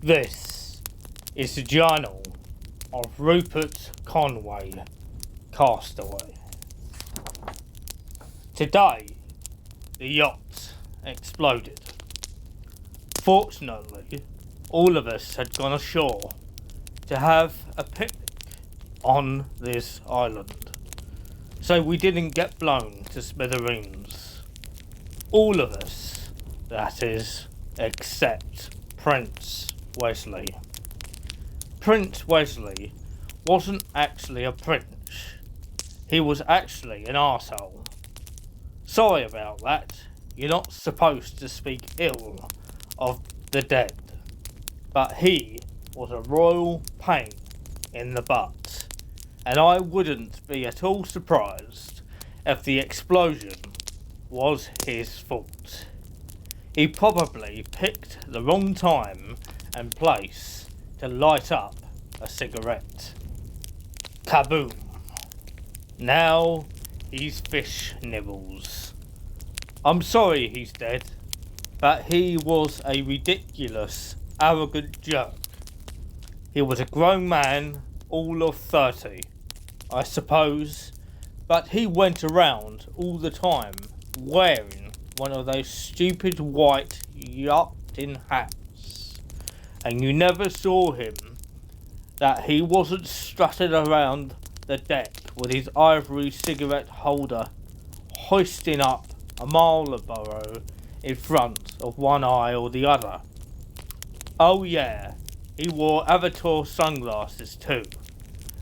This is the journal of Rupert Conway, Castaway. Today, the yacht exploded. Fortunately, all of us had gone ashore to have a picnic on this island, so we didn't get blown to smithereens. All of us, that is, except Prince Wesley. Prince Wesley wasn't actually a prince. He was actually an arsehole. Sorry about that. You're not supposed to speak ill of the dead. But he was a royal pain in the butt. And I wouldn't be at all surprised if the explosion was his fault. He probably picked the wrong time and place to light up a cigarette. Kaboom! Now he's fish nibbles. I'm sorry he's dead, but he was a ridiculous, arrogant jerk. He was a grown man, all of 30, I suppose, but he went around all the time wearing one of those stupid white yachting hats, and you never saw him that he wasn't strutting around the deck with his ivory cigarette holder hoisting up a Marlboro in front of one eye or the other. Oh yeah, he wore Avatar sunglasses too,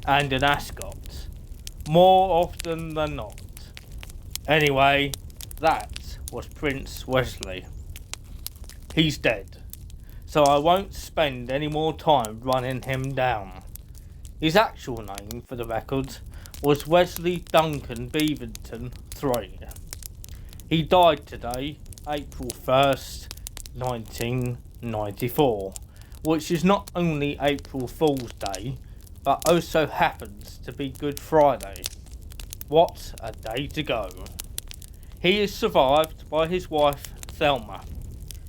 and an ascot, more often than not. Anyway, that was Prince Wesley. He's dead, so I won't spend any more time running him down. His actual name, for the record, was Wesley Duncan Beaverton III. He died today, April 1st, 1994, which is not only April Fool's Day, but also happens to be Good Friday. What a day to go. He is survived by his wife Thelma,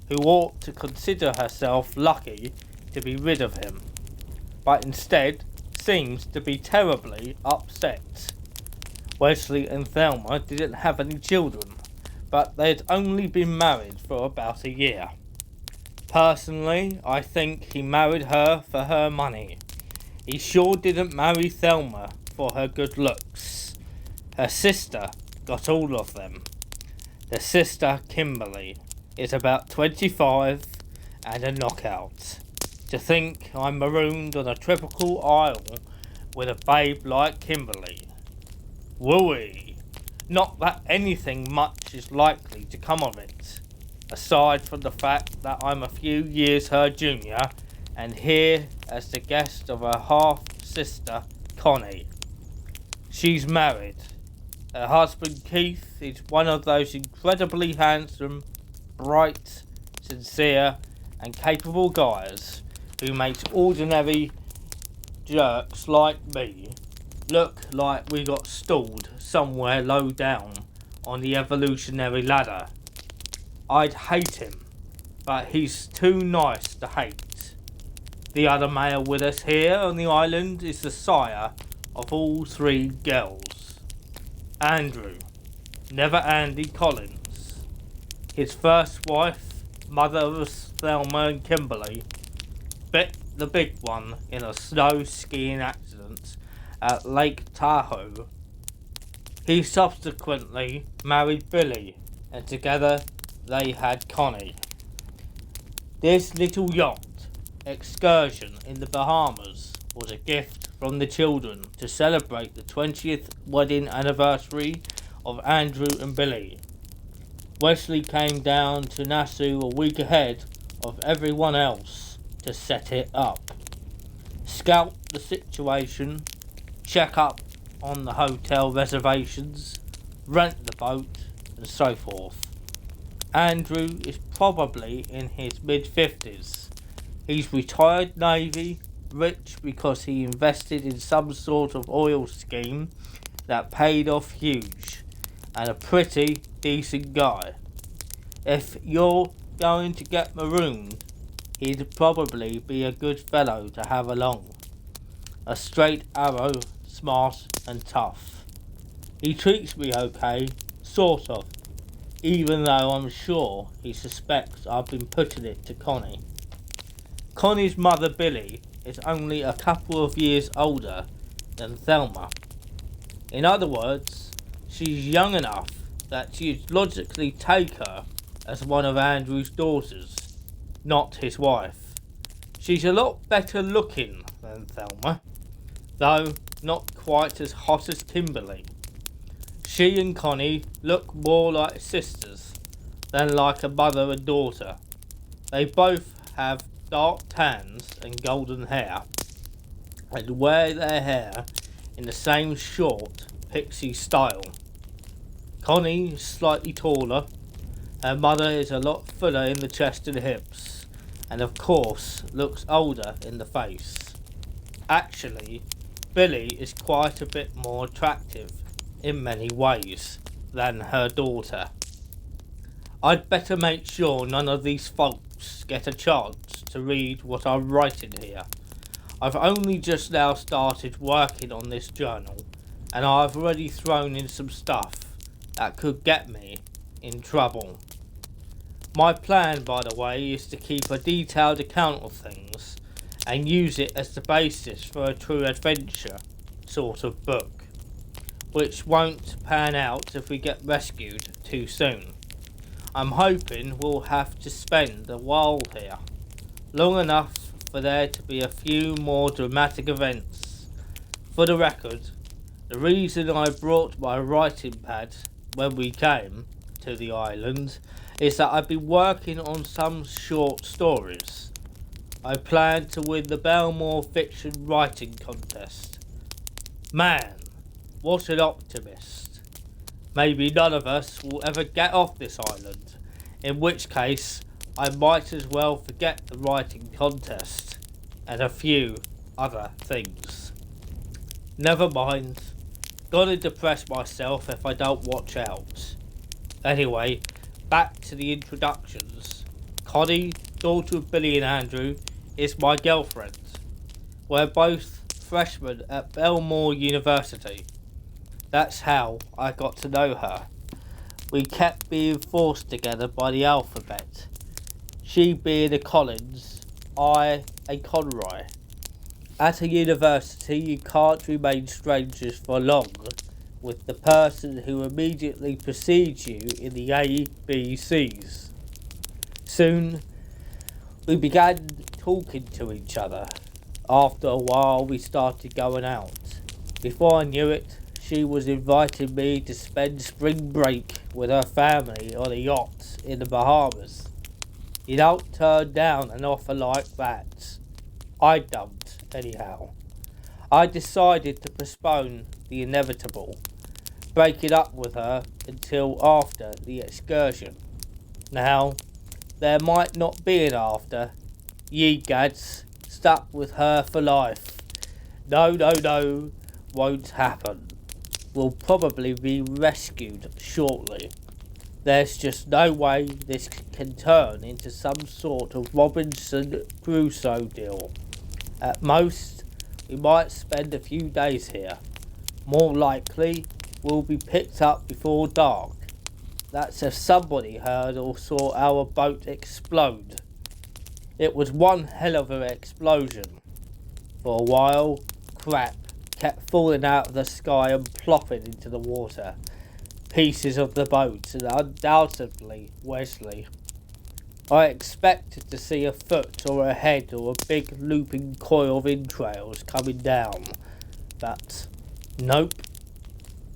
who ought to consider herself lucky to be rid of him, but instead seems to be terribly upset. Wesley and Thelma didn't have any children, but they'd only been married for about a year. Personally, I think he married her for her money. He sure didn't marry Thelma for her good looks. Her sister got all of them. The sister, Kimberly, is about 25 and a knockout. To think I'm marooned on a tropical isle with a babe like Kimberly. Wooey! Not that anything much is likely to come of it, aside from the fact that I'm a few years her junior and here as the guest of her half-sister, Connie. She's married. Her husband, Keith, is one of those incredibly handsome, bright, sincere and capable guys who makes ordinary jerks like me look like we got stalled somewhere low down on the evolutionary ladder. I'd hate him, but he's too nice to hate. The other male with us here on the island is the sire of all three girls. Andrew, never Andy Collins. His first wife, mother of Thelma and Kimberly, bit the big one in a snow skiing accident at Lake Tahoe. He subsequently married Billy, and together they had Connie. This little yacht excursion in the Bahamas was a gift from the children to celebrate the 20th wedding anniversary of Andrew and Billy. Wesley came down to Nassau a week ahead of everyone else to set it up, scout the situation, check up on the hotel reservations, rent the boat, and so forth. Andrew is probably in his mid-50s. He's retired Navy, rich because he invested in some sort of oil scheme that paid off huge, and a pretty decent guy. If you're going to get marooned, he'd probably be a good fellow to have along. A straight arrow, smart and tough. He treats me okay, sort of, even though I'm sure he suspects I've been putting it to Connie. Connie's mother Billy is only a couple of years older than Thelma. In other words, she's young enough that you'd logically take her as one of Andrew's daughters, not his wife. She's a lot better looking than Thelma, though not quite as hot as Kimberly. She and Connie look more like sisters than like a mother and daughter. They both have dark tans and golden hair, and wear their hair in the same short pixie style. Connie is slightly taller, her mother is a lot fuller in the chest and hips, and of course looks older in the face. Actually, Billy is quite a bit more attractive in many ways than her daughter. I'd better make sure none of these folks get a chance to read what I'm writing here. I've only just now started working on this journal, and I've already thrown in some stuff that could get me in trouble. My plan, by the way, is to keep a detailed account of things and use it as the basis for a true adventure sort of book, which won't pan out if we get rescued too soon. I'm hoping we'll have to spend a while here, long enough for there to be a few more dramatic events. For the record, the reason I brought my writing pad when we came to the island is that I've been working on some short stories. I plan to win the Belmore Fiction Writing Contest. Man, what an optimist. Maybe none of us will ever get off this island, in which case I might as well forget the writing contest and a few other things. Never mind, gonna depress myself if I don't watch out. Anyway, back to the introductions. Connie, daughter of Billy and Andrew, is my girlfriend. We're both freshmen at Belmore University. That's how I got to know her. We kept being forced together by the alphabet. She being a Collins, I a Conroy. At a university you can't remain strangers for long with the person who immediately precedes you in the ABCs. Soon we began talking to each other. After a while we started going out. Before I knew it, she was inviting me to spend spring break with her family on a yacht in the Bahamas. You don't turn down an offer like that. I don't, anyhow. I decided to postpone the inevitable, breaking up with her until after the excursion. Now, there might not be an after. Ye gads, stuck with her for life. No, won't happen. We'll probably be rescued shortly. There's just no way this can turn into some sort of Robinson Crusoe deal. At most, we might spend a few days here. More likely, we'll be picked up before dark. That's if somebody heard or saw our boat explode. It was one hell of an explosion. For a while, crap kept falling out of the sky and plopping into the water. Pieces of the boat, and undoubtedly Wesley. I expected to see a foot or a head or a big looping coil of entrails coming down, but nope.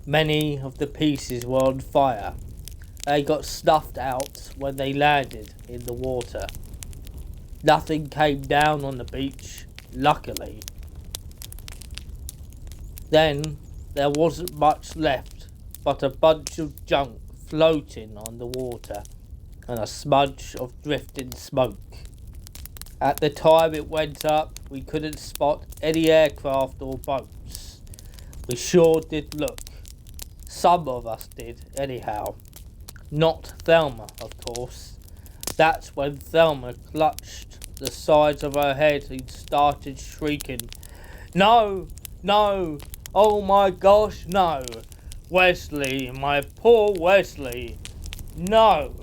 Many of the pieces were on fire. They got snuffed out when they landed in the water. Nothing came down on the beach, luckily. Then there wasn't much left but a bunch of junk floating on the water and a smudge of drifting smoke. At the time it went up, we couldn't spot any aircraft or boats. We sure did look. Some of us did, anyhow. Not Thelma, of course. That's when Thelma clutched the sides of her head and started shrieking, "No! No! Oh my gosh, no! Wesley, my poor Wesley! No!"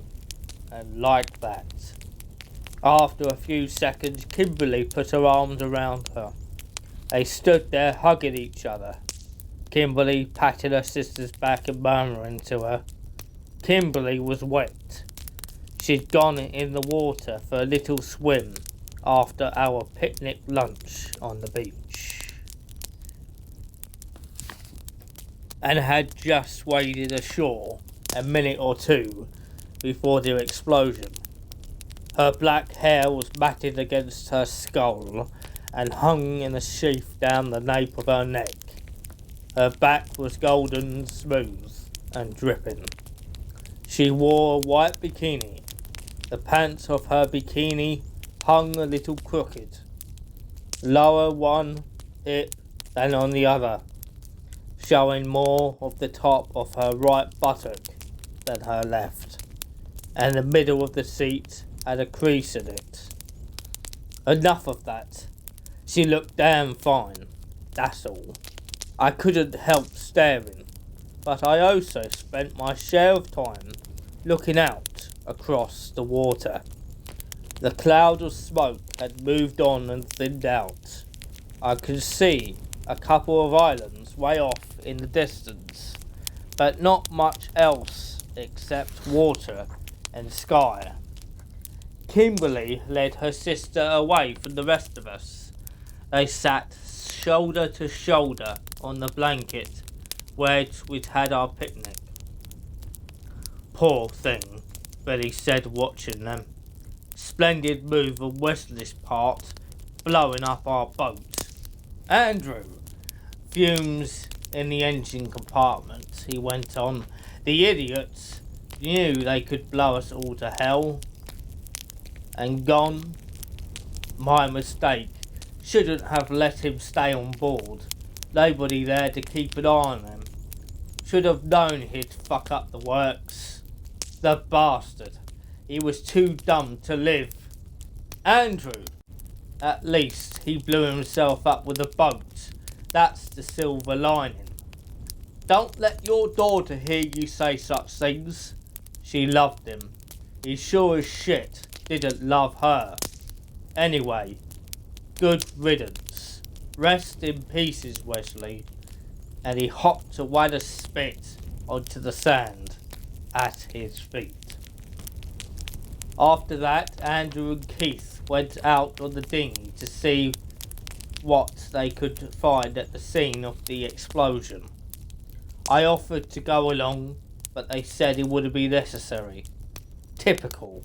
And like that. After a few seconds, Kimberly put her arms around her. They stood there hugging each other. Kimberly patted her sister's back and murmuring to her. Kimberly was wet. She'd gone in the water for a little swim after our picnic lunch on the beach, and had just waded ashore a minute or two before the explosion. Her black hair was matted against her skull and hung in a sheaf down the nape of her neck. Her back was golden smooth and dripping. She wore a white bikini. The pants of her bikini hung a little crooked, lower one hip than on the other, showing more of the top of her right buttock than her left, and the middle of the seat had a crease in it. Enough of that. She looked damn fine, that's all. I couldn't help staring, but I also spent my share of time looking out across the water. The cloud of smoke had moved on and thinned out. I could see a couple of islands way off in the distance, but not much else except water and sky. Kimberly led her sister away from the rest of us. They sat shoulder to shoulder on the blanket where we'd had our picnic. "Poor thing," Billy said, watching them. "Splendid move on Wesley's part, blowing up our boat. Andrew, fumes in the engine compartment," he went on. "The idiots knew they could blow us all to hell. And gone. My mistake. Shouldn't have let him stay on board. Nobody there to keep an eye on him. Should have known he'd fuck up the works. The bastard. He was too dumb to live. Andrew. At least he blew himself up with a boat. That's the silver lining. Don't let your daughter hear you say such things. She loved him. He sure as shit didn't love her. Anyway, good riddance. Rest in pieces, Wesley." And he hopped away to spit onto the sand at his feet. After that, Andrew and Keith went out on the dinghy to see what they could find at the scene of the explosion. I offered to go along, but they said it wouldn't be necessary. Typical.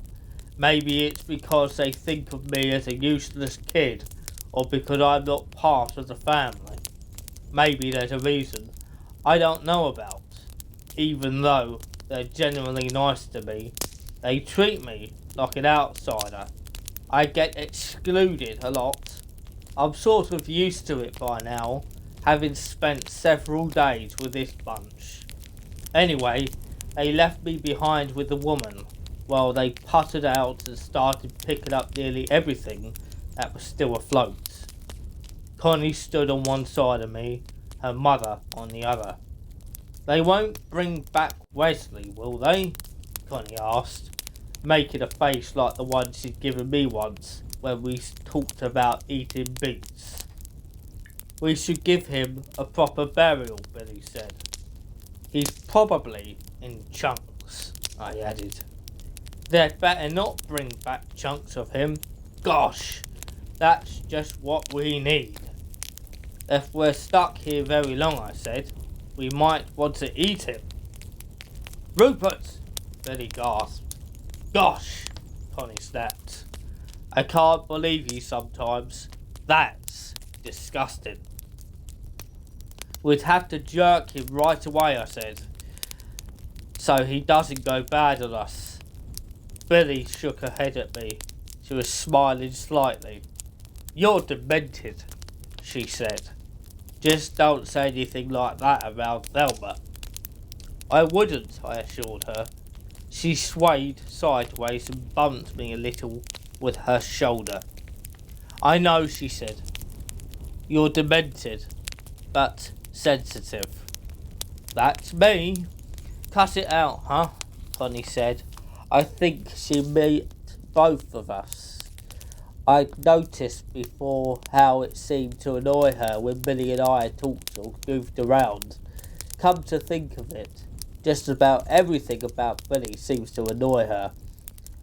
Maybe it's because they think of me as a useless kid, or because I'm not part of the family. Maybe there's a reason I don't know about. Even though they're genuinely nice to me, they treat me like an outsider. I get excluded a lot. I'm sort of used to it by now, having spent several days with this bunch. Anyway, they left me behind with the woman, while they puttered out and started picking up nearly everything that was still afloat. Connie stood on one side of me, her mother on the other. "They won't bring back Wesley, will they?" Connie asked, making a face like the one she'd given me once when we talked about eating beets. "We should give him a proper burial," Billy said. "He's probably in chunks," I added. "They'd better not bring back chunks of him. Gosh, that's just what we need." "If we're stuck here very long," I said, "we might want to eat him." "Rupert!" Billy gasped. "Gosh!" Connie snapped. "I can't believe you sometimes. That's disgusting." "We'd have to jerk him right away," I said, "so he doesn't go bad on us." Billy shook her head at me. She was smiling slightly. "You're demented," she said. "Just don't say anything like that around Thelma." "I wouldn't," I assured her. She swayed sideways and bumped me a little with her shoulder. I know, she said. You're demented, but sensitive. That's me. Cut it out, huh? Connie said. I think she meant both of us. I'd noticed before how it seemed to annoy her when Billy and I talked or goofed around. Come to think of it, just about everything about Billy seems to annoy her.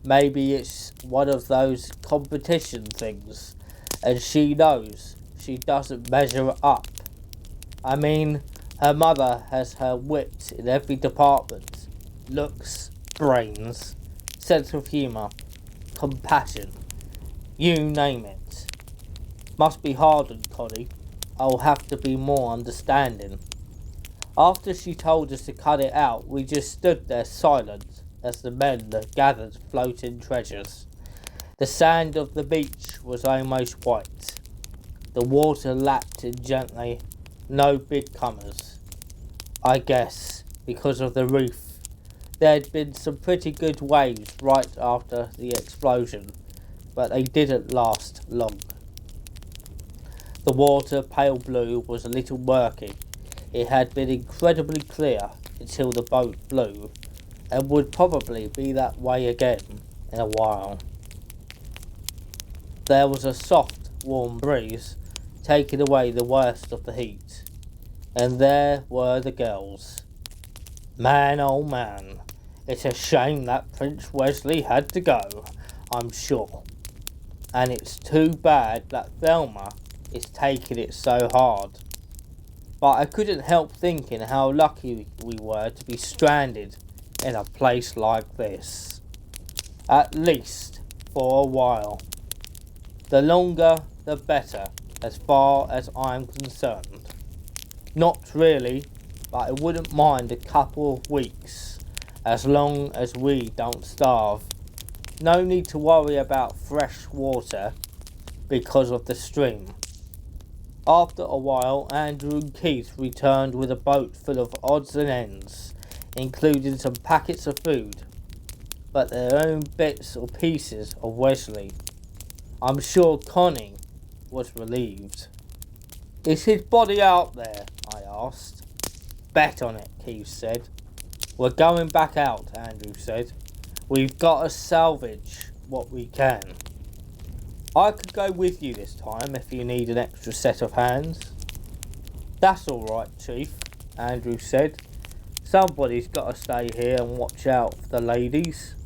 Maybe it's one of those competition things, and she knows she doesn't measure up. I mean, her mother has her wit in every department. Looks, brains, sense of humour, compassion. You name it. Must be hard on Connie. I'll have to be more understanding. After she told us to cut it out, we just stood there silent as the men gathered floating treasures. The sand of the beach was almost white. The water lapped in gently. No big comers. I guess because of the reef. There'd been some pretty good waves right after the explosion, but they didn't last long. The water, pale blue, was a little murky. It had been incredibly clear until the boat blew, and would probably be that way again in a while. There was a soft, warm breeze, taking away the worst of the heat, and there were the girls. Man, oh man, it's a shame that Prince Wesley had to go, I'm sure. And it's too bad that Thelma is taking it so hard. But I couldn't help thinking how lucky we were to be stranded in a place like this. At least for a while. The longer, the better, as far as I'm concerned. Not really, but I wouldn't mind a couple of weeks, as long as we don't starve. No need to worry about fresh water because of the stream. After a while, Andrew and Keith returned with a boat full of odds and ends, including some packets of food, but their own bits or pieces of Wesley. I'm sure Connie was relieved. Is his body out there? I asked. Bet on it, Keith said. We're going back out, Andrew said. We've got to salvage what we can. I could go with you this time if you need an extra set of hands. That's all right, Chief, Andrew said. Somebody's got to stay here and watch out for the ladies.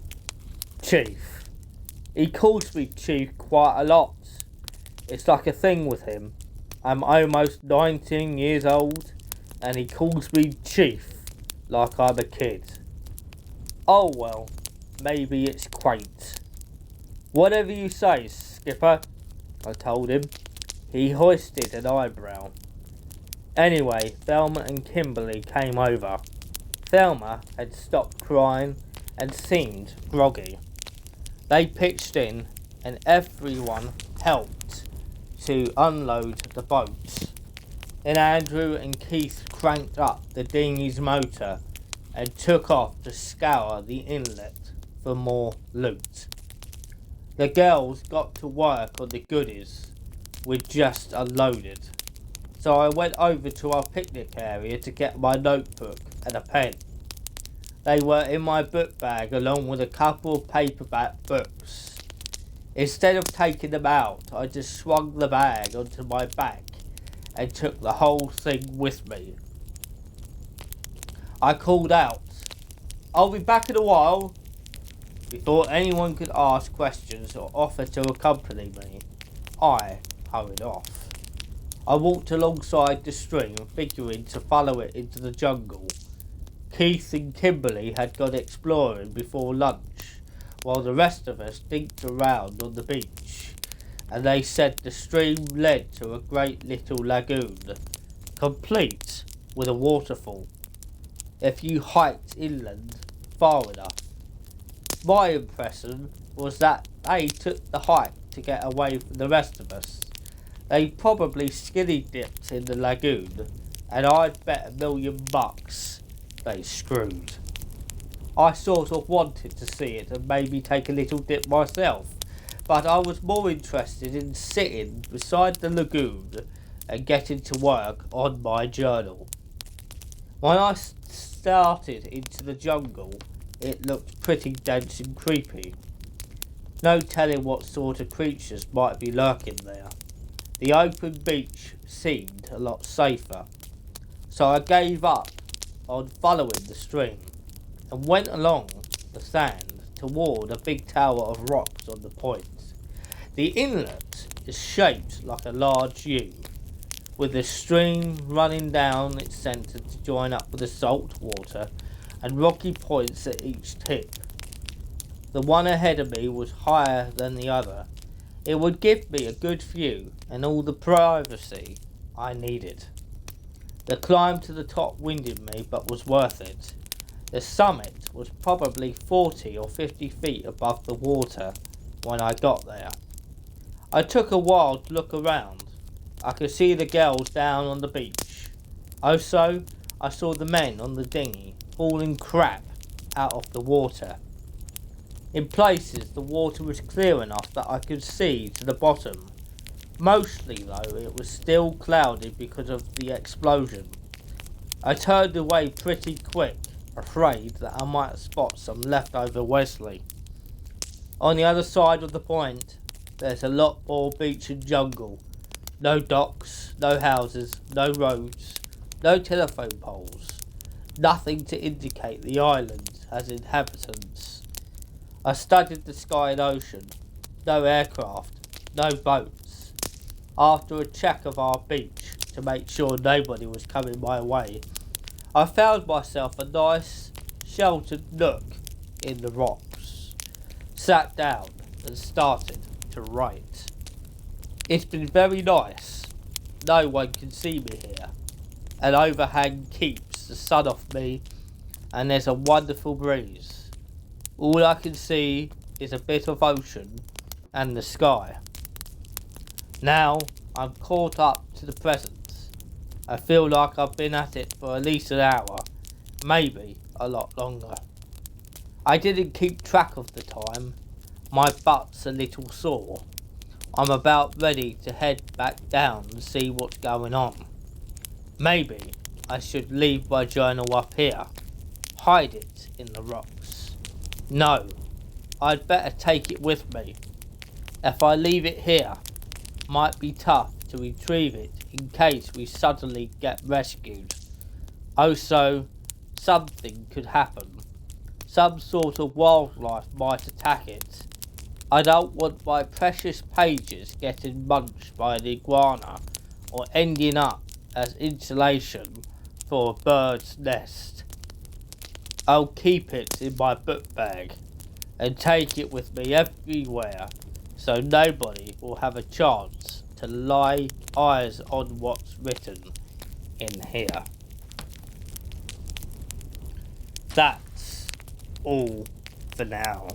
Chief. He calls me Chief quite a lot. It's like a thing with him. I'm almost 19 years old and he calls me Chief like I'm a kid. Oh well, maybe it's quaint. Whatever you say, Skipper, I told him. He hoisted an eyebrow. Anyway, Thelma and Kimberly came over. Thelma had stopped crying and seemed groggy. They pitched in and everyone helped to unload the boat. Then Andrew and Keith cranked up the dinghy's motor and took off to scour the inlet for more loot. The girls got to work on the goodies we'd just unloaded, so I went over to our picnic area to get my notebook and a pen. They were in my book bag along with a couple of paperback books. Instead of taking them out, I just swung the bag onto my back and took the whole thing with me. I called out, I'll be back in a while. Before anyone could ask questions or offer to accompany me, I hurried off. I walked alongside the stream, figuring to follow it into the jungle. Keith and Kimberly had gone exploring before lunch, while the rest of us dinked around on the beach, and they said the stream led to a great little lagoon, complete with a waterfall, if you hiked inland far enough. My impression was that they took the hike to get away from the rest of us. They probably skinny dipped in the lagoon, and I'd bet $1,000,000 they screwed. I sort of wanted to see it and maybe take a little dip myself, but I was more interested in sitting beside the lagoon and getting to work on my journal. When I started into the jungle, it looked pretty dense and creepy. No telling what sort of creatures might be lurking there. The open beach seemed a lot safer, so I gave up on following the stream and went along the sand toward a big tower of rocks on the point. The inlet is shaped like a large U, with a stream running down its centre to join up with the salt water and rocky points at each tip. The one ahead of me was higher than the other. It would give me a good view and all the privacy I needed. The climb to the top winded me, but was worth it. The summit was probably 40 or 50 feet above the water when I got there. I took a while to look around. I could see the girls down on the beach. Also, I saw the men on the dinghy hauling crap out of the water. In places, the water was clear enough that I could see to the bottom. Mostly, though, it was still cloudy because of the explosion. I turned away pretty quick, afraid that I might spot some leftover Wesley. On the other side of the point, there's a lot more beach and jungle. No docks, no houses, no roads, no telephone poles. Nothing to indicate the island has inhabitants. I studied the sky and ocean. No aircraft, no boats. After a check of our beach to make sure nobody was coming my way, I found myself a nice, sheltered nook in the rocks, sat down and started to write. It's been very nice. No one can see me here. An overhang keeps the sun off me, and there's a wonderful breeze. All I can see is a bit of ocean and the sky. Now I'm caught up to the present. I feel like I've been at it for at least an hour, maybe a lot longer. I didn't keep track of the time. My butt's a little sore. I'm about ready to head back down and see what's going on. Maybe I should leave my journal up here, hide it in the rocks. No, I'd better take it with me. If I leave it here, might be tough to retrieve it in case we suddenly get rescued. Also, something could happen. Some sort of wildlife might attack it. I don't want my precious pages getting munched by an iguana or ending up as insulation for a bird's nest. I'll keep it in my book bag and take it with me everywhere so nobody will have a chance to lay eyes on what's written in here. That's all for now.